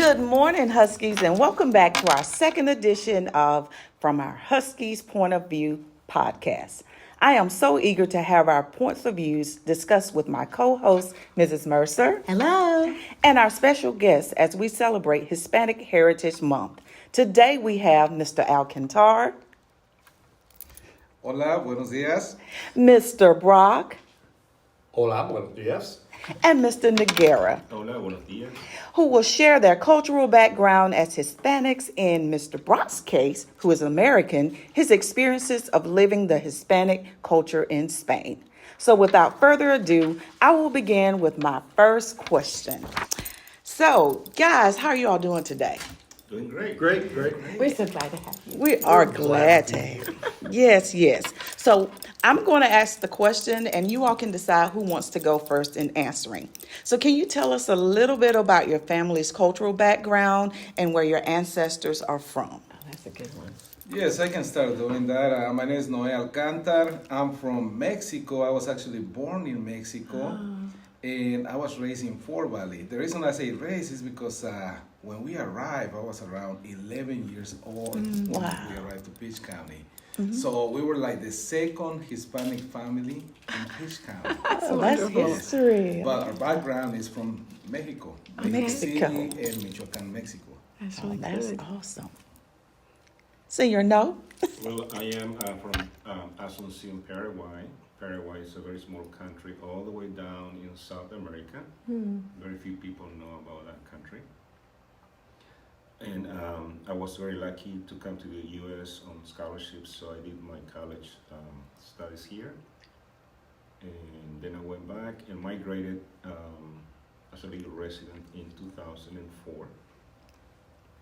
Good morning, Huskies, and welcome back to our second edition of From Our Huskies Point of View podcast. I am so eager to have our points of views discussed with my co-host, Mrs. Mercer. Hello. And our special guest as we celebrate Hispanic Heritage Month. Today we have Mr. Alcantar. Hola, buenos días. Mr. Brock. Hola, buenos días. And Mr. Noguera. Hola, buenos días. Who will share their cultural background as Hispanics, in Mr. Brock's case, who is American, his experiences of living the Hispanic culture in Spain. So without further ado, I will begin with my first question. So, guys, how are you all doing today? Doing great. Great. We're so glad to have you. We are glad to have you. Yes. So I'm going to ask the question, and you all can decide who wants to go first in answering. So can you tell us a little bit about your family's cultural background and where your ancestors are from? Oh, that's a good one. Yes, I can start doing that. My name is Noé Alcántar. I'm from Mexico. I was actually born in Mexico, and I was raised in Fort Valley. The reason I say raised is because when we arrived, I was around 11 years old when we arrived to Peach County. So we were like the second Hispanic family in Peach County. Oh, that's history. But our background is from Mexico. Mexico. City and Michoacán, Mexico. That's Oh, really that's good. awesome. Senior, no? Well, I am from Asuncion, Paraguay. Paraguay is a very small country all the way down in South America. Very few people know about that country. And I was very lucky to come to the U.S. on scholarships, so I did my college studies here. And then I went back and migrated as a legal resident in 2004.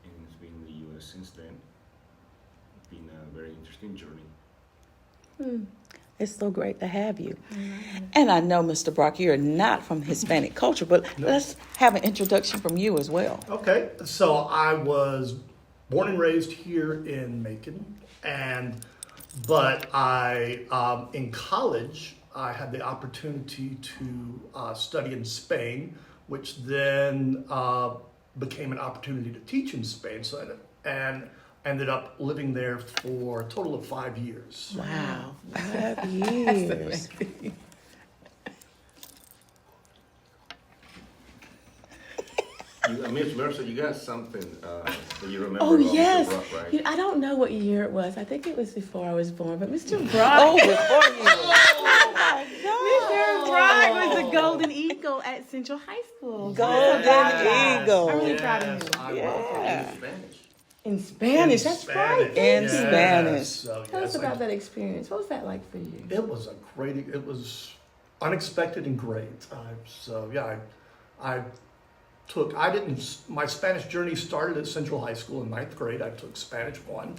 And it's been in the U.S. since then. It's been a very interesting journey. It's so great to have you. And I know, Mr. Brock, you're not from Hispanic culture, but let's have an introduction from you as well. Okay, so I was born and raised here in Macon, but I in college I had the opportunity to study in Spain, which then became an opportunity to teach in Spain. And ended up living there for a total of 5 years. Wow, 5 years. Miss Mercer, you got something that you remember Oh, about yes. Mr. Brock, right? I don't know what year it was. I think it was before I was born, but Mr. Brock. Oh, before you. Mr. Brock was the golden eagle at Central High School. Golden Eagle. I'm really proud of him. I Yeah. was in Spanish. In Spanish, that's right. In Yes. Spanish. So, Tell us yes, about that experience. What was that like for you? It was unexpected and great. My Spanish journey started at Central High School in 9th grade. I took Spanish 1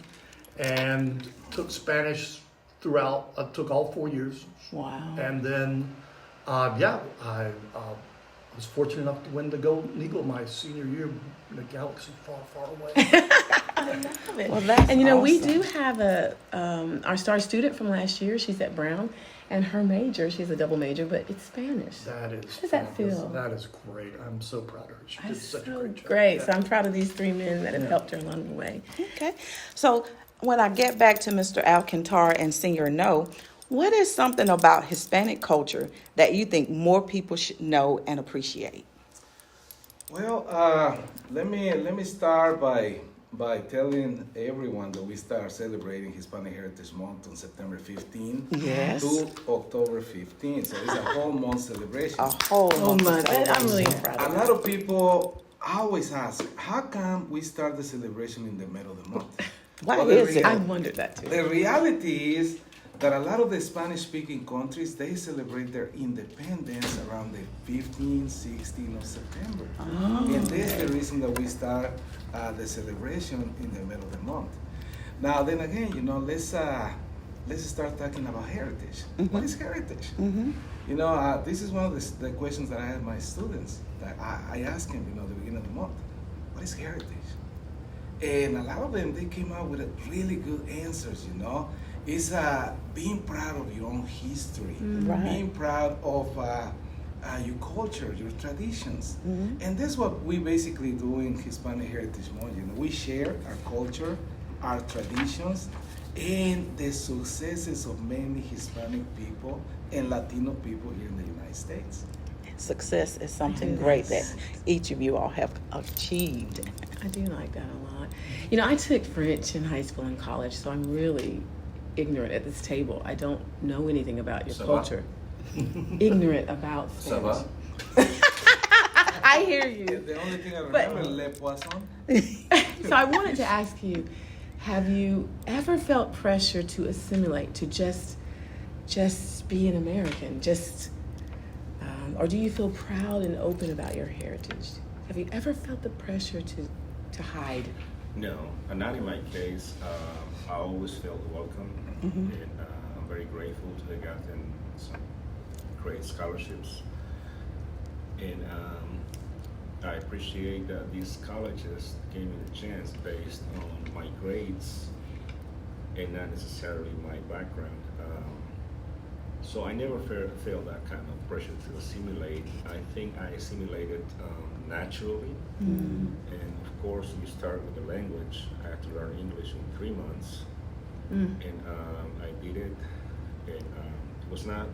and took Spanish throughout, I took all 4 years. Wow. And then, I was fortunate enough to win the Golden Eagle my senior year in a galaxy far, far away. I love it. Well, that's and we awesome. do have our star student from last year. She's at Brown, and her major, she's a double major, but it's Spanish. That is. How does that feel? That is great. I'm so proud of her. She did That's such a so great job. great. Yeah. So I'm proud of these 3 men that have helped her along the way. Okay. So when I get back to Mr. Alcantar and Senior No, what is something about Hispanic culture that you think more people should know and appreciate? Well, let me start by telling everyone that we start celebrating Hispanic Heritage Month on September 15 Yes. to October 15. So it's a whole month celebration. A whole Oh month my! of I'm really celebration. proud A of lot of people always ask, how come we start the celebration in the middle of the month? Why Well, the is it? I wondered that too. The reality is that a lot of the Spanish-speaking countries, they celebrate their independence around the 15th, 16th of September. And this is the reason that we start the celebration in the middle of the month. Now, then again, let's start talking about heritage. What is heritage? This is one of the questions that I had my students. That I asked them, at the beginning of the month, what is heritage? And a lot of them, they came out with really good answers, It's being proud of your own history, Right. being proud of your culture, your traditions. And that's what we basically do in Hispanic Heritage Month. You know, we share our culture, our traditions, and the successes of many Hispanic people and Latino people here in the United States. Success is something great that each of you all have achieved. I do like that a lot. You know, I took French in high school and college, so I'm really ignorant at this table. I don't know anything about your Ça va? culture. Ignorant about Ça Spanish. va? I hear you. The only thing I But- remember, Le Poisson. So I wanted to ask you, have you ever felt pressure to assimilate, to just be an American, or do you feel proud and open about your heritage? Have you ever felt the pressure to hide? No, not in my case. I always felt welcome, and I'm very grateful to have gotten some great scholarships. And I appreciate that these colleges gave me the chance based on my grades and not necessarily my background. So I never felt that kind of pressure to assimilate. I think I assimilated naturally. And of course, you start with the language. I had to learn English in 3 months. And I did it. And it was not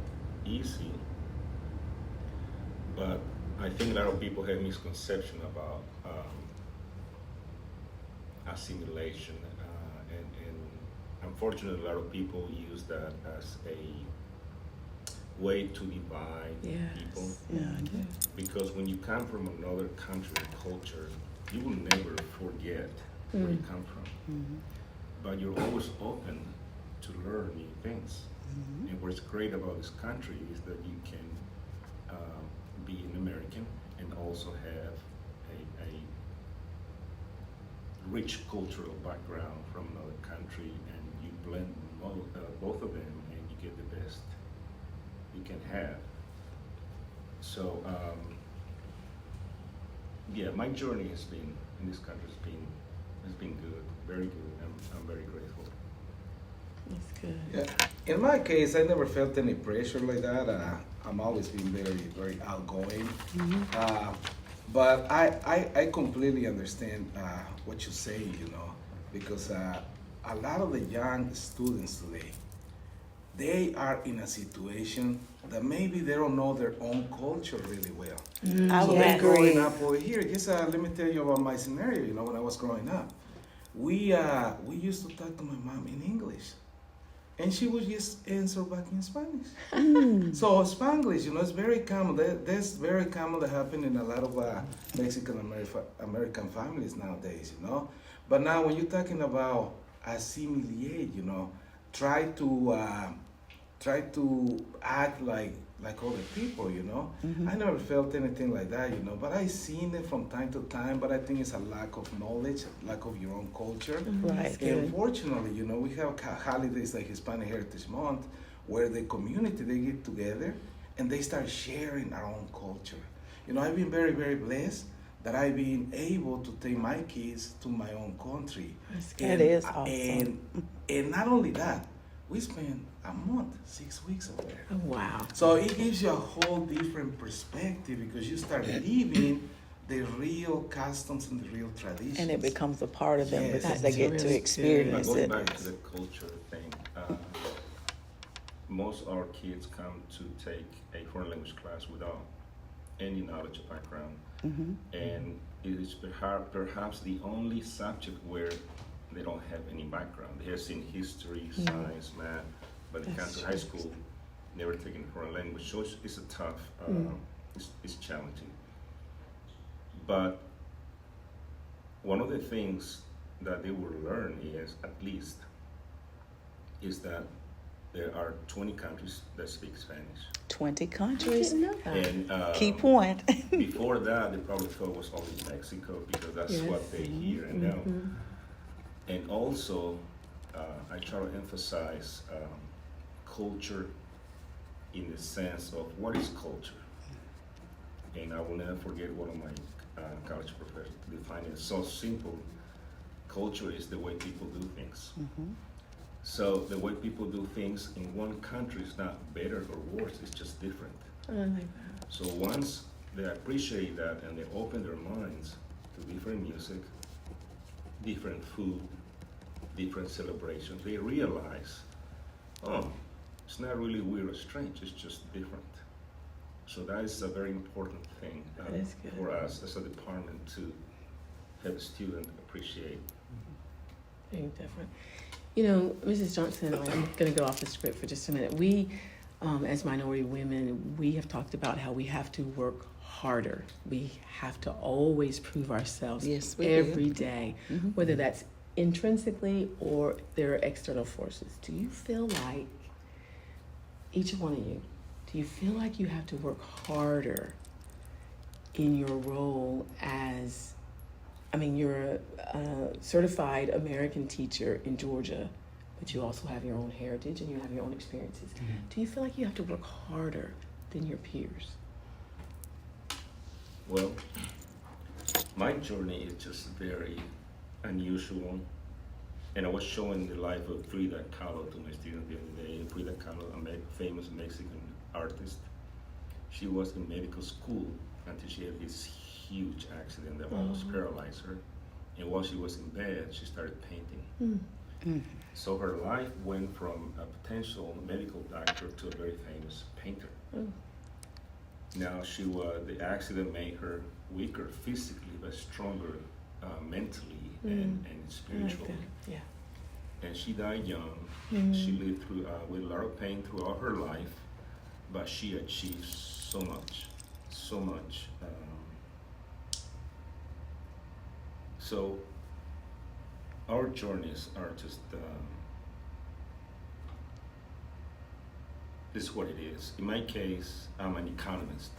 easy. But I think a lot of people have misconception about assimilation. And unfortunately, a lot of people use that as a way to divide people. Yeah, I do. Because when you come from another country and culture, you will never forget where you come from. But you're always open to learn new things. And what's great about this country is that you can be an American and also have a rich cultural background from another country, and you blend both of them and you get the best you can have. So yeah, my journey has been in this country has been good, very good. I'm very grateful. That's good. Yeah. In my case, I never felt any pressure like that. I'm always been very, very outgoing. But I completely understand what you say, you know, because a lot of the young students today, they are in a situation that maybe they don't know their own culture really well. I So would they're growing agree. up over here. Just let me tell you about my scenario. You know, when I was growing up, we used to talk to my mom in English, and she would just answer back in Spanish. So Spanglish, you know, it's very common. That's very common to happen in a lot of Mexican American families nowadays. You know, but now when you're talking about assimilate, you know, try to act like other people, you know. I never felt anything like that, you know, but I seen it from time to time, but I think it's a lack of knowledge, lack of your own culture. Right. And unfortunately, you know, we have holidays like Hispanic Heritage Month where the community, they get together and they start sharing our own culture. You know, I've been very, very blessed that I've been able to take my kids to my own country. That is awesome. And not only that, we spend a month, 6 weeks over there. Oh, wow. So it gives you a whole different perspective because you start living the real customs and the real traditions. And it becomes a part of them Yes. because they That's get really to good. experience But going it. back to the culture thing, most of our kids come to take a foreign language class without any knowledge or background. And it is perhaps the only subject where they don't have any background. They have seen history, science, math, but they come to high school, never taken a foreign language. So it's a tough, it's challenging. But one of the things that they will learn is that there are 20 countries that speak Spanish. 20 I countries. didn't know that. And Key point. before that, they probably thought it was only Mexico because that's what they hear and know. And also, I try to emphasize culture in the sense of what is culture. And I will never forget one of my college professors defined it so simple. Culture is the way people do things. So the way people do things in one country is not better or worse, it's just different. I like that. So once they appreciate that and they open their minds to different music, different food, different celebrations, they realize, oh, it's not really weird or strange, it's just different. So that is a very important thing That is good. for us as a department to have a student appreciate. Being different. You know, Mrs. Johnson, I'm going to go off the script for just a minute. We, as minority women, we have talked about how we have to work harder. We have to always prove ourselves Yes, we every do. day, Mhm. whether that's intrinsically or there are external forces. Do you feel like, each one of you, do you feel like you have to work harder in your role as, I mean, you're a certified American teacher in Georgia, but you also have your own heritage and you have your own experiences. Do you feel like you have to work harder than your peers? Well, my journey is just very unusual. And I was showing the life of Frida Kahlo to my student the other day. Frida Kahlo, a famous Mexican artist. She was in medical school until she had this huge accident that almost paralyzed her. And while she was in bed, she started painting. So her life went from a potential medical doctor to a very famous painter. Now the accident made her weaker physically, but stronger mentally and spiritually. Yeah. And she died young. She lived through with a lot of pain throughout her life, but she achieved so much. So our journeys are just, this is what it is. In my case, I'm an economist.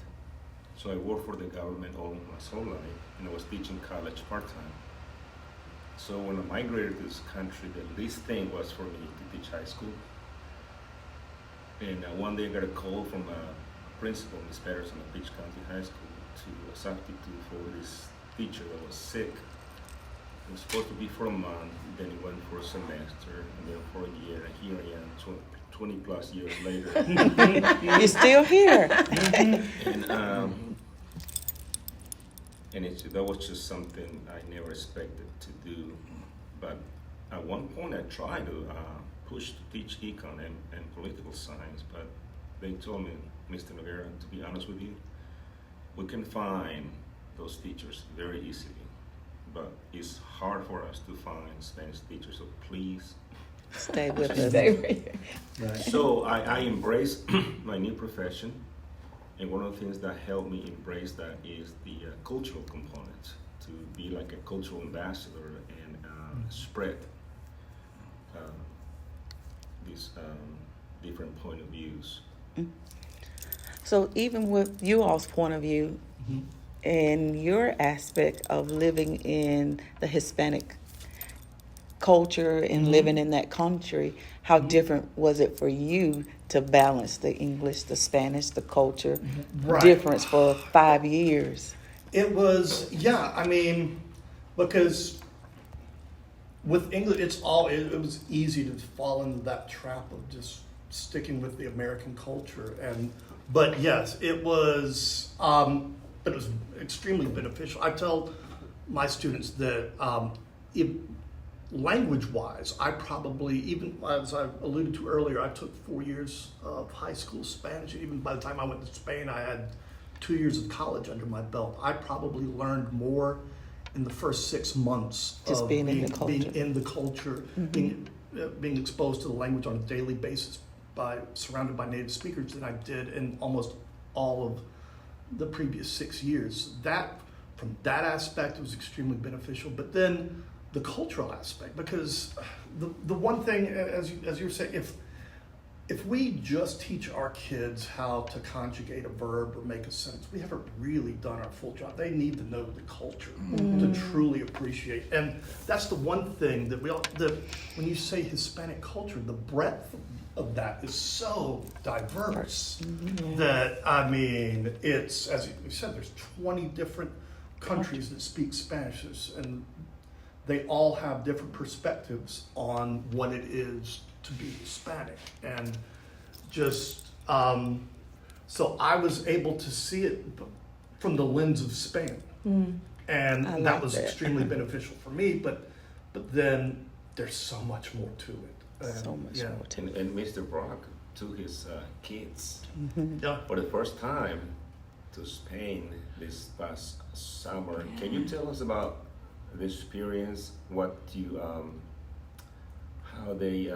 So I worked for the government all my whole life, and I was teaching college part-time. So when I migrated to this country, the least thing was for me to teach high school. And one day I got a call from a principal, Ms. Patterson of Beach County High School, to substitute for this teacher that was sick. It was supposed to be for a month, then it went for a semester, and then for a year, and here I am, 20 plus years later. You're still here. And that was just something I never expected to do. But at one point I tried to push to teach econ and political science, but they told me, Mr. Noguera, to be honest with you, we can find those teachers very easily, but it's hard for us to find Spanish teachers, so please. Stay with us. Stay right here. Right. So I embraced my new profession, and one of the things that helped me embrace that is the cultural component, to be like a cultural ambassador and spread these different point of views. So even with you all's point of view, and your aspect of living in the Hispanic culture and living in that country, how different was it for you to balance the English, the Spanish, the culture Right. difference for 5 years? It was, yeah, I mean, because with English, it was easy to fall into that trap of just sticking with the American culture. But yes, it was extremely beneficial. I tell my students that language-wise, I probably, even as I alluded to earlier, I took 4 years of high school Spanish. Even by the time I went to Spain, I had 2 years of college under my belt. I probably learned more in the first 6 months Just of being in the culture. being exposed to the language on a daily basis, surrounded by native speakers, than I did in almost all of the previous 6 years. From that aspect, it was extremely beneficial. But then the cultural aspect, because the one thing, as you're saying, if we just teach our kids how to conjugate a verb or make a sentence, we haven't really done our full job. They need to know the culture to truly appreciate. And that's the one thing that when you say Hispanic culture, the breadth of that is so diverse that, I mean, it's, as you said, there's 20 different countries that speak Spanish, and they all have different perspectives on what it is to be Hispanic. And just, So I was able to see it from the lens of Spain. And I that like was that. extremely beneficial for me, but then there's so much more to it. And, So much more to it. And Mr. Brock took his kids Yeah. for the first time to Spain this past summer. Can you tell us about the experience? What you, how they,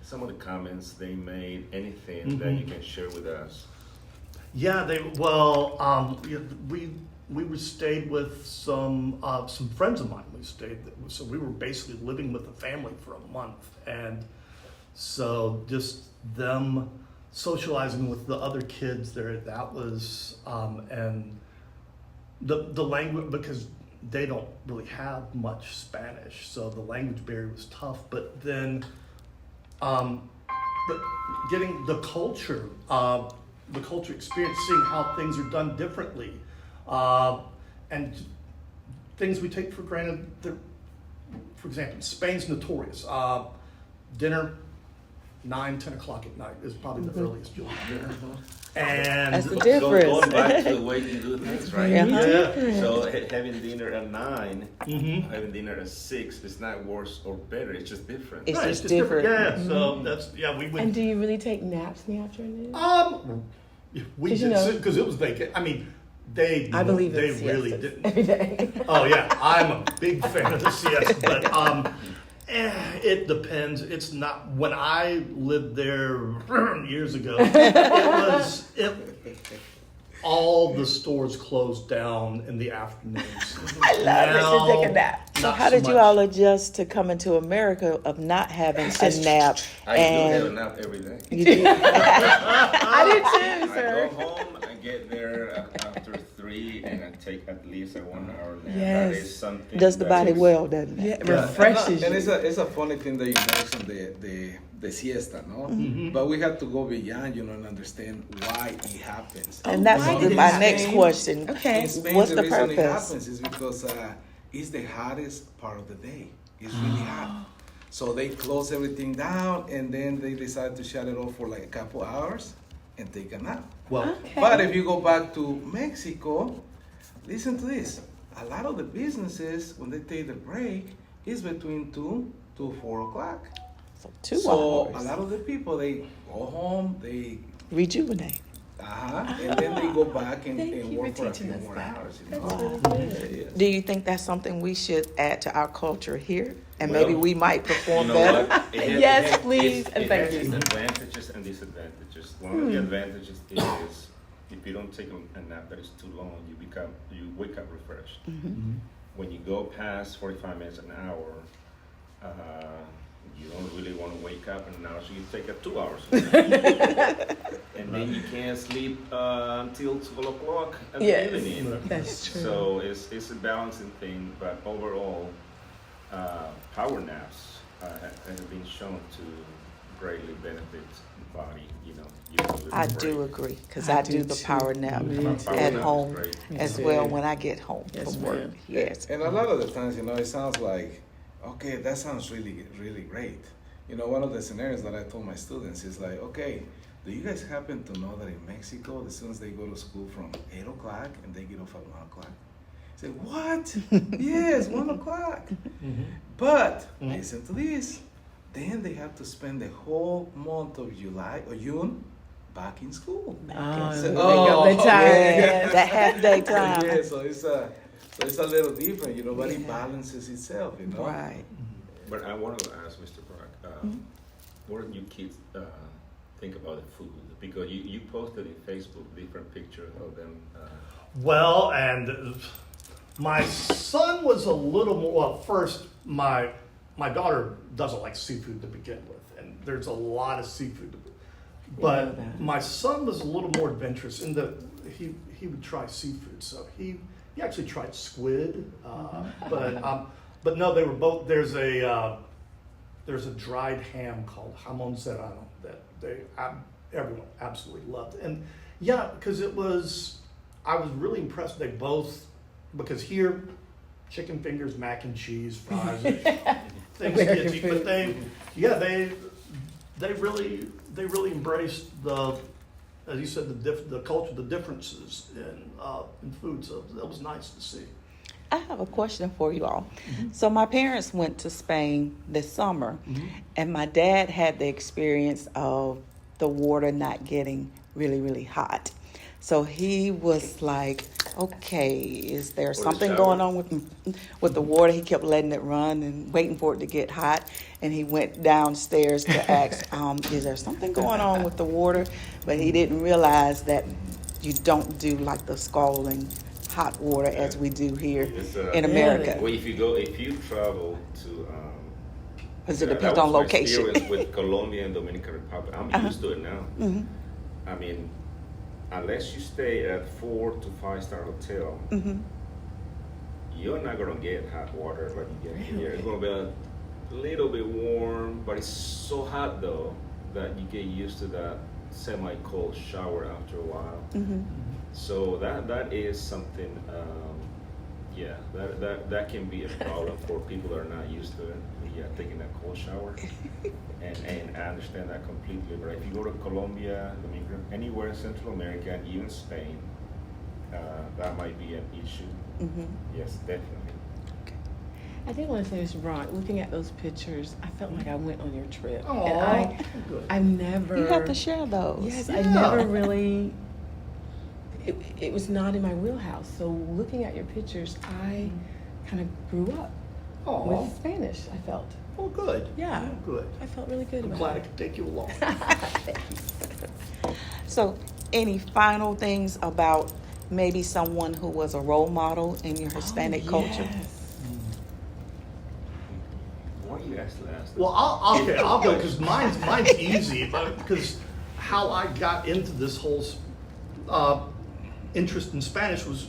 some of the comments they made, anything that you can share with us? Yeah, we stayed with some friends of mine. So we were basically living with the family for a month, and so just them socializing with the other kids there. That was and the language, because they don't really have much Spanish, so the language barrier was tough. But then, but getting the culture experience, seeing how things are done differently, and things we take for granted. For example, Spain's notorious. Dinner, 9-10 o'clock at night is probably the earliest you'll have dinner. And That's the difference. Going back to the way you do things, right? yeah. So having dinner at 9, having dinner at 6 is not worse or better. It's just different. It's Right, just it's different. different. Yeah, so that's we would. And do you really take naps in the afternoon? We 'Cause, you did know- because it was vacant. I mean, they I believe they in really siestas didn't. every day. Oh yeah, I'm a big fan of the siesta, but it depends. It's not. When I lived there years ago, all the stores closed down in the afternoons. I love it to take a Now, nap. So not how did you much. all adjust to coming to America of not having a nap? I do have a And nap every day. you did. I did too, I sir. go home, I get there after 3, and I take at least a 1 hour nap. Yes. That is something. Does the that body is- well, doesn't it? Yeah, it refreshes And you. it's a funny thing that you mentioned the siesta, no? But we have to go beyond, and understand why it happens. And that's why In my Spain- next question. Okay. In Spain, What's the the reason it purpose? happens is because it's the hottest part of the day. It's really hot. So they close everything down, and then they decide to shut it off for like a couple hours and take a nap. Well, But if you go back to Mexico, listen to this. A lot of the businesses, when they take the break, is between 2 to 4 o'clock. So 2 So hours. a lot of the people, they go home, they Rejuvenate. and then they go back and Thank you work for for a teaching few us more that. hours. That's really good. Do you think that's something we should add to our culture here? And Well, maybe we might perform You know better? what? Yes, please, and It thank has you. its advantages and disadvantages. One of the advantages is if you don't take a nap that is too long, you wake up refreshed. When you go past 45 minutes, an hour, you don't really want to wake up in an hour, so you take a 2 hours. And then you can't sleep until 12 o'clock at Yes, the evening. that's true. So it's a balancing thing, but overall, power naps have been shown to greatly benefit the body. I do agree, because I do the too. power nap Me too. at home as too. well when I get home Yes, from work. ma'am. Yes. And a lot of the times, it sounds like, okay, that sounds really, really great. One of the scenarios that I told my students is like, okay, do you guys happen to know that in Mexico, the students, they go to school from 8 o'clock and they get off at 1 o'clock? I say, what? Yes, 1 o'clock. But listen to this. Then they have to spend the whole month of July or June back in school. Oh, So- they got the time. Yeah, that half day time. Yeah, so it's a little different, but it balances itself, Right. But I wanted to ask Mr. Brock, what do you kids think about the food? Because you posted in Facebook different pictures of them. well, and my son was a little more. Well, first, my daughter doesn't like seafood to begin with, and there's a lot of seafood. But my son was a little more adventurous in that he would try seafood. So he actually tried squid, but no, they were both. There's a dried ham called jamon serrano that everyone absolutely loved, and yeah, because I was really impressed. They both, because here, chicken fingers, mac and cheese, fries, things get you, but they really embraced as you said, the culture, the differences in food. So that was nice to see. I have a question for you all. So my parents went to Spain this summer, and my dad had the experience of the water not getting really, really hot. So he was like, okay, is there something going on with the water? He kept letting it run and waiting for it to get hot. And he went downstairs to ask, is there something going on with the water? But he didn't realize that you don't do like the scalding hot water as we do here in America. Well, if you travel to, Because it that depends was on my location. experience with Colombia and Dominican Republic. I'm used to it now. I mean, unless you stay at 4 to 5 star hotel, you're not gonna get hot water like you get here. It's gonna be a little bit warm, but it's so hot though that you get used to that semi-cold shower after a while. So that is something. That can be a problem for people that are not used to it. Yeah, taking a cold shower, and I understand that completely. But if you go to Colombia, Dominican, anywhere in Central America, and even Spain, that might be an issue. Yes, definitely. I did want to say, Mr. Brock, looking at those pictures, I felt like I went on your trip. Oh, and good. I never. You have to share those. Yes, Yeah. I never really. It was not in my wheelhouse. So looking at your pictures, I kind of grew up Oh, with Spanish. I felt. well, good. Yeah. Good. I felt really good I'm about glad I it. could take you along. So, any final things about maybe someone who was a role model in your Hispanic culture? Yes. Why you ask last? Well, I'll go because mine's easy, because how I got into this whole interest in Spanish was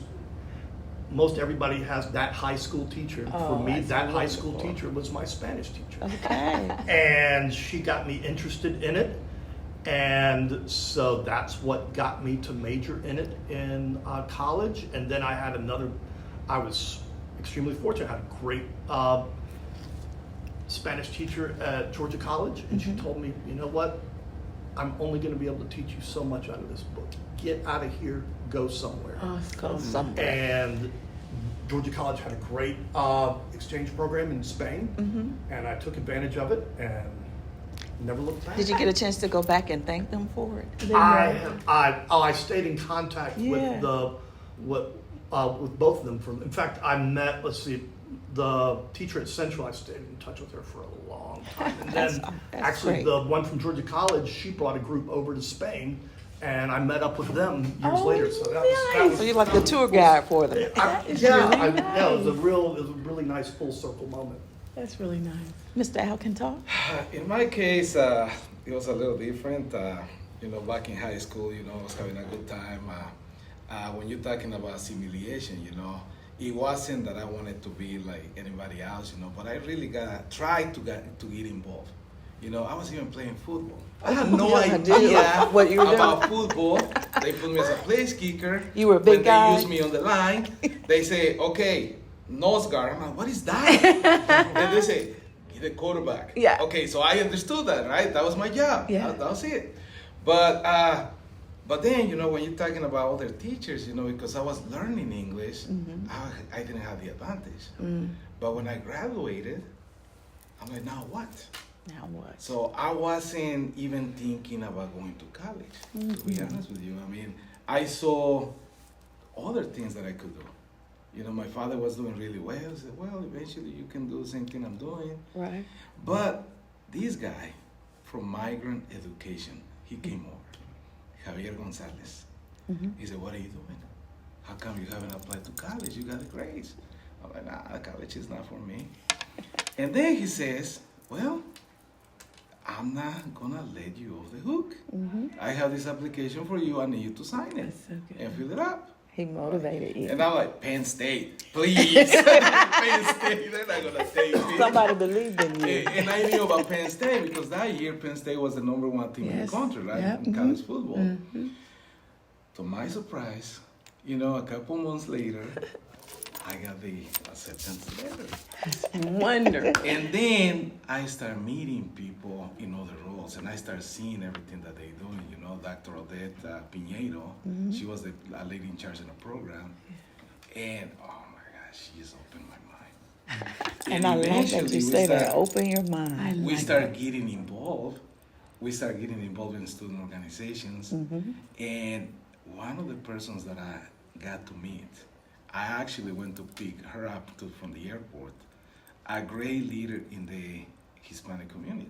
most everybody has that high school teacher. Oh, For me, that's that high school wonderful. teacher was my Spanish teacher. Okay. And she got me interested in it. And so that's what got me to major in it in college. And then I was extremely fortunate. I had a great Spanish teacher at Georgia College. And she told me, you know what? I'm only going to be able to teach you so much out of this book. Get out of here, go somewhere. Go somewhere. And Georgia College had a great exchange program in Spain, and I took advantage of it and never looked back. Did you get a chance to go back and thank them for it? I stayed in contact Yeah. with both of them. In fact, I met the teacher at Central. I stayed in touch with her for a long time, and then That's actually great. the one from Georgia College, she brought a group over to Spain. And I met up with them years later. So that was So you're like the tour guide for them. it was a really nice full circle moment. That's really nice. Mr. Alcantar? In my case, it was a little different. Back in high school, I was having a good time. When you're talking about assimilation, it wasn't that I wanted to be like anybody else, but I really tried to get involved. I was even playing football. I had no idea what you were about football. They put me as a place kicker. You were a big when guy. They use me on the line. They say, okay, nose guard. I'm like, what is that? Then they say, you're the quarterback. Yeah. Okay, so I understood that, right? That was my job. Yeah. That was it. But then, when you're talking about other teachers, because I was learning English, I didn't have the advantage. But when I graduated, I'm like, now what? Now what? So I wasn't even thinking about going to college, to be honest with you. I mean, I saw other things that I could do. My father was doing really well. I said, well, eventually you can do the same thing I'm doing. Right. But this guy from Migrant Education, he came over, Javier Gonzalez. He said, what are you doing? How come you haven't applied to college? You got the grades. I'm like, nah, college is not for me. And then he says, well, I'm not gonna let you off the hook. I have this application for you. I need you to sign it That's so good. and fill it up. He motivated you. And I'm like, Penn State, please. Penn State, they're not gonna take me. Somebody believed in you. And I knew about Penn State because that year Penn State was the #1 team in the Yes. country, right? Yep. In college football. To my surprise, a couple months later, I got the acceptance letter. Wonderful. And then I start meeting people in other roles, and I start seeing everything that they doing. You know, Dr. Odette Piñeiro, she was the lady in charge of the program, and oh my gosh, she just opened my mind. And I love that eventually you we say that. start- Open your mind. we start getting involved. We start getting involved in student organizations, and one of the persons that I got to meet, I actually went to pick her up from the airport, a great leader in the Hispanic community.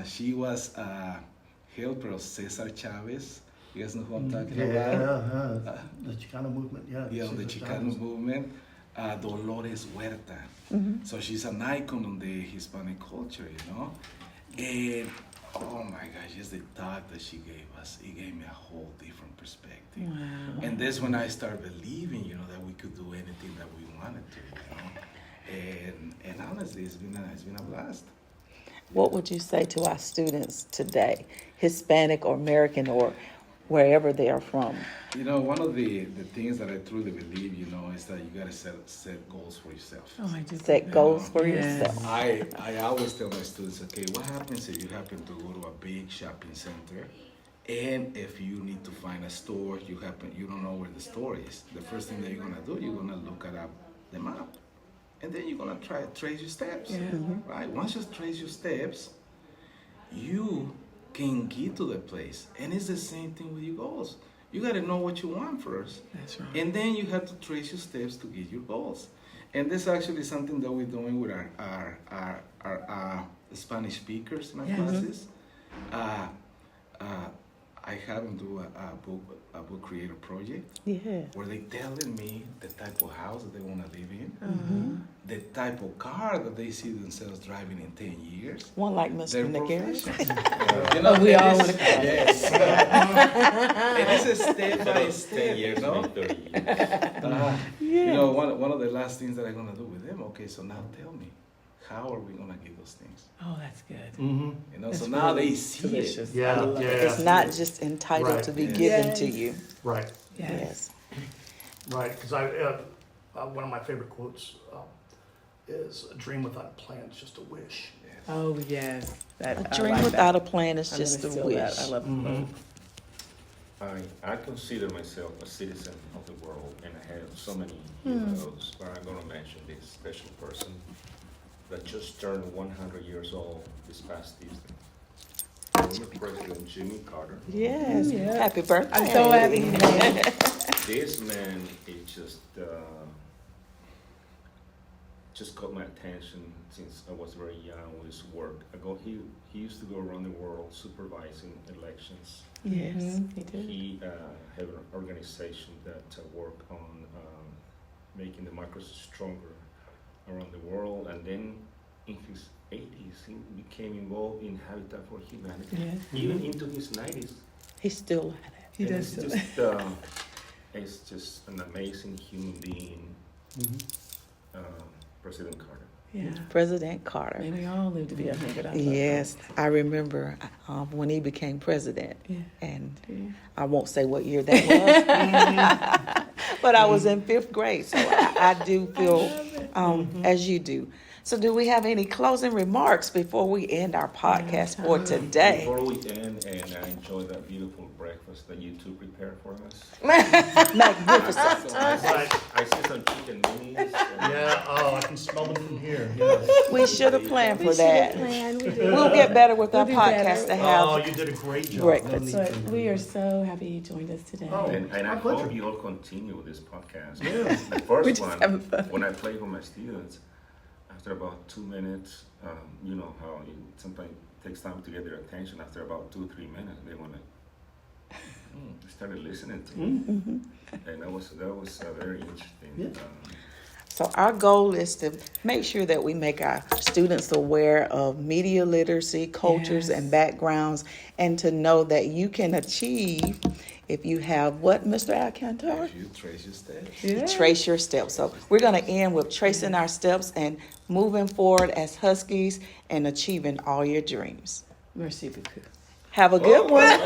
She was a helper of Cesar Chavez. You guys know who I'm talking about? The Chicano movement, yeah. Yeah, the Chicano movement. Dolores Huerta. So she's an icon on the Hispanic culture, you know? And oh my gosh, just the talk that she gave us, it gave me a whole different perspective. Wow. And that's when I started believing, you know, that we could do anything that we wanted to, you know? And honestly, it's been a blast. What would you say to our students today, Hispanic or American or wherever they are from? You know, one of the things that I truly believe, you know, is that you gotta set goals for yourself. Oh, I do. Set goals for Yes. yourself. I always tell my students, okay, what happens if you happen to go to a big shopping center, and if you need to find a store, you don't know where the store is. The first thing that you're gonna do, you're gonna look at the map, and then you're gonna try to trace your steps. Yeah. Right? Once you trace your steps, you can get to the place, and it's the same thing with your goals. You got to know what you want first, That's right. and then you have to trace your steps to get your goals. And this is actually something that we're doing with our Spanish speakers in our classes. I have them do a book creator project Yeah. where they telling me the type of house that they want to live in, the type of car that they see themselves driving in 10 years. One like Mr. Their McGarry. professions. You know, we and all it's- wanna call yes. And it's a step by step, 10 you years, know. maybe 30 years. You know, one of the last things that I'm gonna do with them. Okay, so now tell me, how are we gonna get those things? Oh, that's good. Mm-hmm. You know, That's so now really they see delicious. it. Yeah, I love yeah. it. It's not just entitled Right. to be Yes. given to Yes. you. Right, Yes. right. Because one of my favorite quotes is, "A dream without a plan is just a wish." Oh, yes. That, A I dream like without that. a plan is I'm just a gonna steal wish. that. I love Mhm. I consider myself a citizen of the world, and I have so many heroes, but I'm gonna mention this special person that just turned 100 years old this past Tuesday. Former President Jimmy Carter. Yes. Yeah. Happy birthday. I'm so happy. This man is just caught my attention since I was very young with his work. He used to go around the world supervising elections. Yes. He did. He had an organization that worked on making democracy stronger around the world, and then in his 80s he became involved in Habitat for Humanity. Yes. Even into his 90s. He's still at it. He And does. it's just an amazing human being, President Carter. Yeah. President Carter. May they all live to be 100. I love Yes, I remember when he became president, that. Yeah. and Yeah. I won't say what year that was, but I was in 5th grade, so I do feel as you do. So do we have any closing remarks before we end our podcast for today? Before we end, and I enjoy that beautiful breakfast that you two prepared for us. Magnificent. I see some chicken minis. and- Yeah. Oh, I can smell them from here. Yes. We should have planned for that. We We'll get better with our We'll do podcast to better. Oh, have. you did a great job. Great. No need So to- we are so happy you joined us today. Oh. And I My pleasure. hope you'll continue with this podcast. Yeah. The We're first just having fun. one, when I play for my students, after about 2 minutes, you know how it sometimes takes time to get their attention. After about 2-3 minutes, they want to. They started listening to me, and that was very interesting. Yeah. So our goal is to make sure that we make our students aware of media literacy, cultures, Yes. and backgrounds, and to know that you can achieve if you have what, Mr. Alcantar? If you trace your steps. Yeah. Trace your steps. So we're going to end with tracing our steps and moving forward as Huskies and achieving all your dreams. Merci beaucoup. Have a good one.